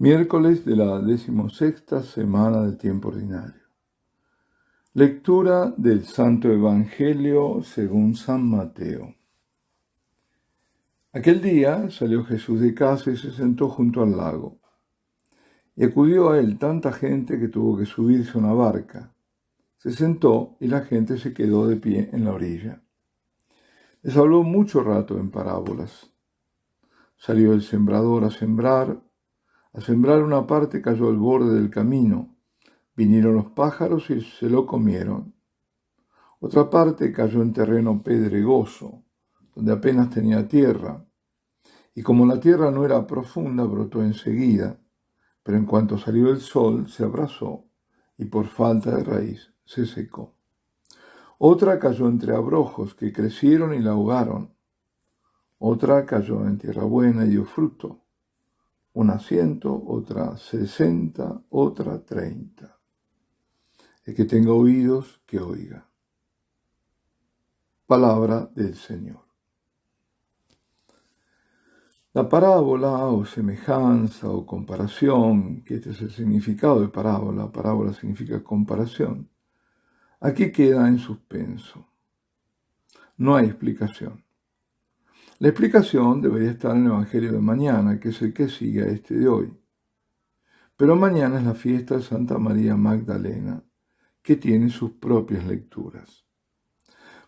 Miércoles de la 16ª semana del tiempo ordinario. Lectura del Santo Evangelio según San Mateo. Aquel día salió Jesús de casa y se sentó junto al lago. Y acudió a él tanta gente que tuvo que subirse a una barca. Se sentó y la gente se quedó de pie en la orilla. Les habló mucho rato en parábolas. Salió el sembrador a sembrar. Al sembrar una parte cayó al borde del camino. Vinieron los pájaros y se lo comieron. Otra parte cayó en terreno pedregoso, donde apenas tenía tierra. Y como la tierra no era profunda, brotó enseguida. Pero en cuanto salió el sol, se abrasó y por falta de raíz se secó. Otra cayó entre abrojos que crecieron y la ahogaron. Otra cayó en tierra buena y dio fruto. Una 100, otra 60, otra 30. El que tenga oídos, que oiga. Palabra del Señor. La parábola o semejanza o comparación, que este es el significado de parábola, parábola significa comparación, aquí queda en suspenso. No hay explicación. La explicación debería estar en el Evangelio de mañana, que es el que sigue a este de hoy. Pero mañana es la fiesta de Santa María Magdalena, que tiene sus propias lecturas.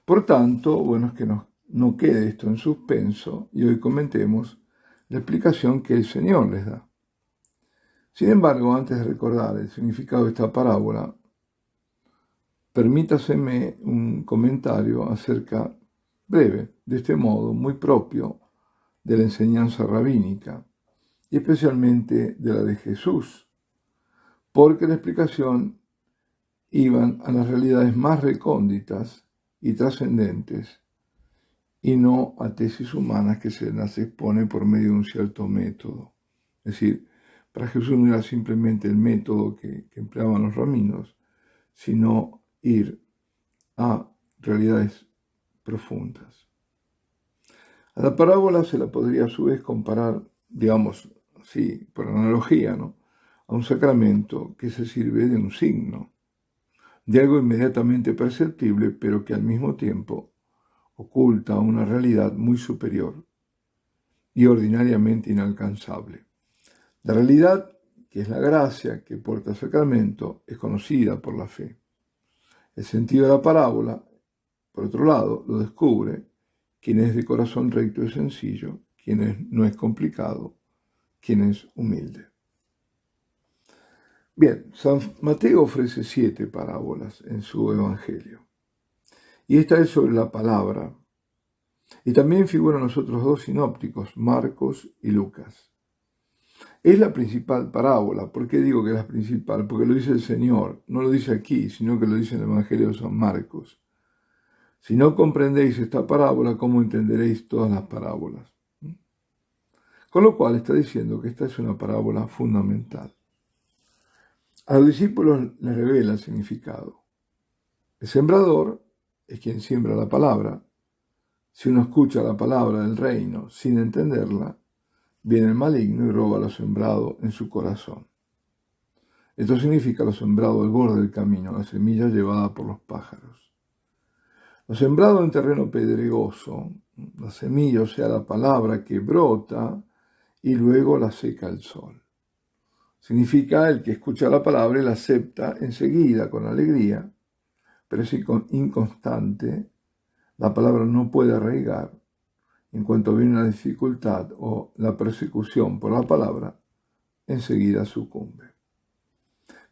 Por tanto, bueno es que no quede esto en suspenso y hoy comentemos la explicación que el Señor les da. Sin embargo, antes de recordar el significado de esta parábola, permítaseme un comentario acerca breve, de este modo, muy propio de la enseñanza rabínica y especialmente de la de Jesús, porque la explicación iban a las realidades más recónditas y trascendentes y no a tesis humanas que se las expone por medio de un cierto método. Es decir, para Jesús no era simplemente el método que empleaban los rabinos, sino ir a realidades profundas. A la parábola se la podría a su vez comparar, digamos, sí, por analogía, ¿no?, a un sacramento que se sirve de un signo, de algo inmediatamente perceptible, pero que al mismo tiempo oculta una realidad muy superior y ordinariamente inalcanzable. La realidad, que es la gracia que porta el sacramento, es conocida por la fe. El sentido de la parábola, por otro lado, lo descubre quien es de corazón recto y sencillo, quien no es complicado, quien es humilde. Bien, San Mateo ofrece 7 parábolas en su Evangelio. Y esta es sobre la palabra. Y también figuran los otros 2 sinópticos, Marcos y Lucas. Es la principal parábola. ¿Por qué digo que es la principal? Porque lo dice el Señor. No lo dice aquí, sino que lo dice en el Evangelio de San Marcos. Si no comprendéis esta parábola, ¿cómo entenderéis todas las parábolas? Con lo cual está diciendo que esta es una parábola fundamental. A los discípulos les revela el significado. El sembrador es quien siembra la palabra. Si uno escucha la palabra del reino sin entenderla, viene el maligno y roba lo sembrado en su corazón. Esto significa lo sembrado al borde del camino, la semilla llevada por los pájaros. Lo sembrado en terreno pedregoso, la semilla, o sea, la palabra que brota y luego la seca el sol. Significa el que escucha la palabra y la acepta enseguida con alegría, pero es inconstante. La palabra no puede arraigar. En cuanto viene una dificultad o la persecución por la palabra, enseguida sucumbe.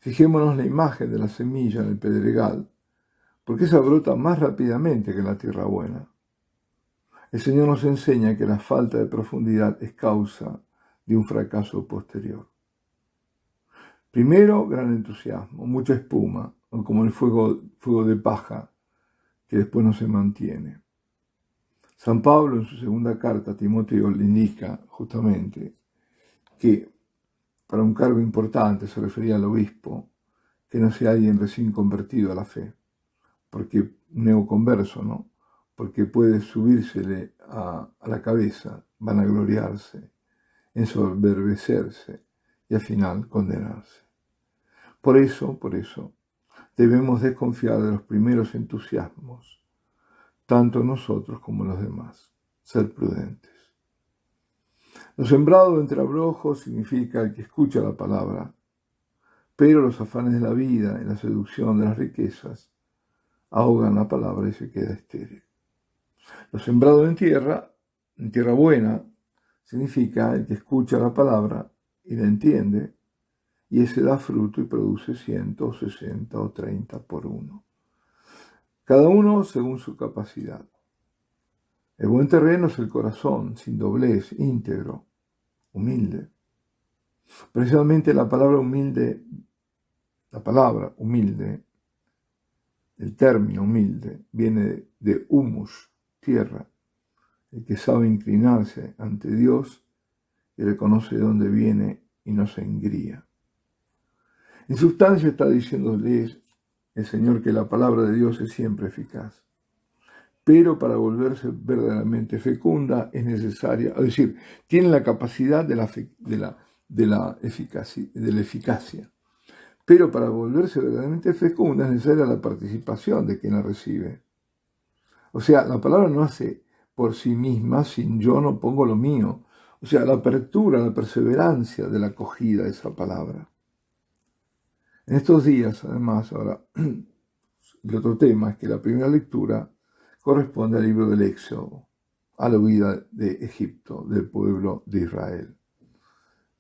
Fijémonos la imagen de la semilla en el pedregal, porque esa brota más rápidamente que la tierra buena. El Señor nos enseña que la falta de profundidad es causa de un fracaso posterior. Primero, gran entusiasmo, mucha espuma, o como el fuego de paja, que después no se mantiene. San Pablo en su segunda carta a Timoteo le indica justamente que para un cargo importante, se refería al obispo, que no sea alguien recién convertido a la fe, porque neoconverso, ¿no? Porque puede subírsele a la cabeza, vanagloriarse, ensoberbecerse y al final condenarse. Por eso, debemos desconfiar de los primeros entusiasmos, tanto nosotros como los demás. Ser prudentes. Lo sembrado entre abrojos significa el que escucha la palabra, pero los afanes de la vida y la seducción de las riquezas ahogan la palabra y se queda estéril. Lo sembrado en tierra buena, significa el que escucha la palabra y la entiende, y ese da fruto y produce 100, 60 o 30 por uno. Cada uno según su capacidad. El buen terreno es el corazón, sin doblez, íntegro, humilde. Precisamente la palabra humilde, el término humilde, viene de humus, tierra, el que sabe inclinarse ante Dios y reconoce de dónde viene y no se engría. En sustancia está diciéndole el Señor que la palabra de Dios es siempre eficaz, pero para volverse verdaderamente fecunda es necesaria, es decir, tiene la capacidad de la eficacia, pero para volverse verdaderamente fecunda es necesaria la participación de quien la recibe. O sea, la palabra no hace por sí misma, sin yo no pongo lo mío. O sea, la apertura, la perseverancia de la acogida de esa palabra. En estos días, además, ahora, el otro tema es que la primera lectura corresponde al libro del Éxodo, a la huida de Egipto, del pueblo de Israel,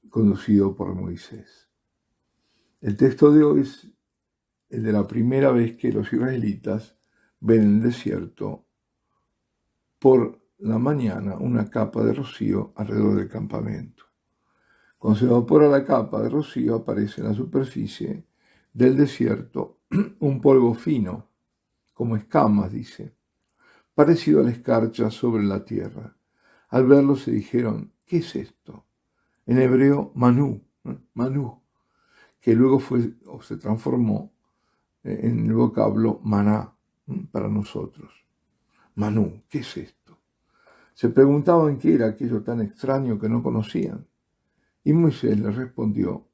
conducido por Moisés. El texto de hoy es el de la primera vez que los israelitas ven en el desierto por la mañana una capa de rocío alrededor del campamento. Cuando se evapora la capa de rocío, aparece en la superficie del desierto un polvo fino, como escamas, dice, parecido a la escarcha sobre la tierra. Al verlo se dijeron, ¿qué es esto? En hebreo, manú, que luego se transformó en el vocablo maná para nosotros. Manú, ¿qué es esto? Se preguntaban qué era aquello tan extraño que no conocían. Y Moisés les respondió,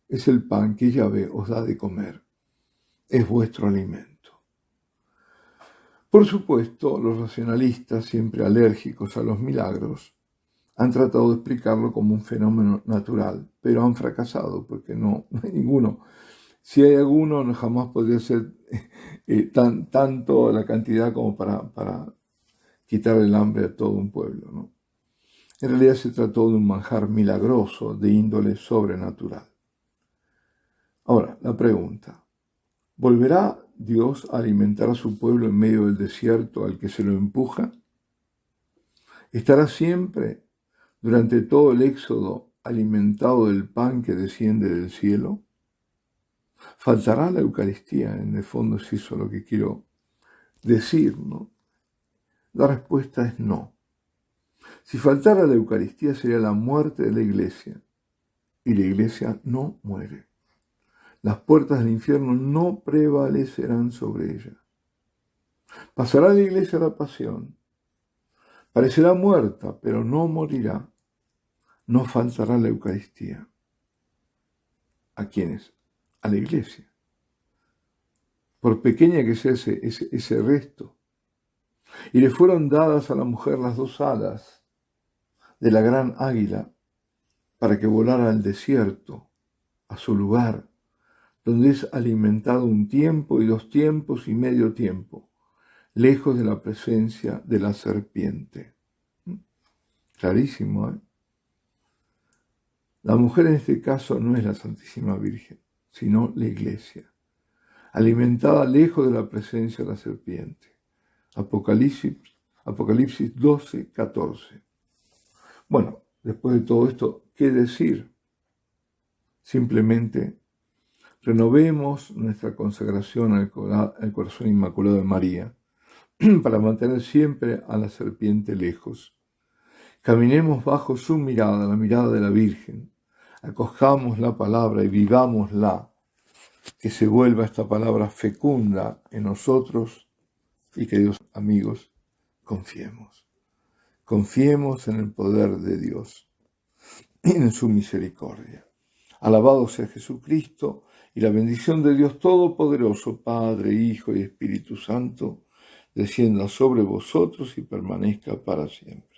es el pan que Yahvé os da de comer, es vuestro alimento. Por supuesto, los racionalistas, siempre alérgicos a los milagros, han tratado de explicarlo como un fenómeno natural, pero han fracasado porque no hay ninguno. Si hay alguno, jamás podría ser tanto la cantidad como para quitar el hambre a todo un pueblo, ¿no? En realidad se trató de un manjar milagroso de índole sobrenatural. Ahora, la pregunta, ¿volverá Dios a alimentar a su pueblo en medio del desierto al que se lo empuja? ¿Estará siempre, durante todo el éxodo, alimentado del pan que desciende del cielo? ¿Faltará la Eucaristía? En el fondo es eso lo que quiero decir, ¿no? La respuesta es no. Si faltara la Eucaristía sería la muerte de la Iglesia, y la Iglesia no muere. Las puertas del infierno no prevalecerán sobre ella. Pasará la Iglesia a la pasión. Parecerá muerta, pero no morirá. No faltará la Eucaristía. ¿A quiénes? A la Iglesia. Por pequeña que sea ese resto. Y le fueron dadas a la mujer las dos alas de la gran águila para que volara al desierto, a su lugar, donde es alimentado un tiempo y 2 tiempos y medio tiempo, lejos de la presencia de la serpiente. Clarísimo, ¿eh? La mujer en este caso no es la Santísima Virgen, sino la Iglesia, alimentada lejos de la presencia de la serpiente. Apocalipsis 12, 14. Bueno, después de todo esto, ¿qué decir? Simplemente renovemos nuestra consagración al corazón inmaculado de María para mantener siempre a la serpiente lejos. Caminemos bajo su mirada, la mirada de la Virgen. Acojamos la palabra y vivámosla. Que se vuelva esta palabra fecunda en nosotros y queridos amigos, confiemos. Confiemos en el poder de Dios y en su misericordia. Alabado sea Jesucristo, y la bendición de Dios Todopoderoso, Padre, Hijo y Espíritu Santo, descienda sobre vosotros y permanezca para siempre.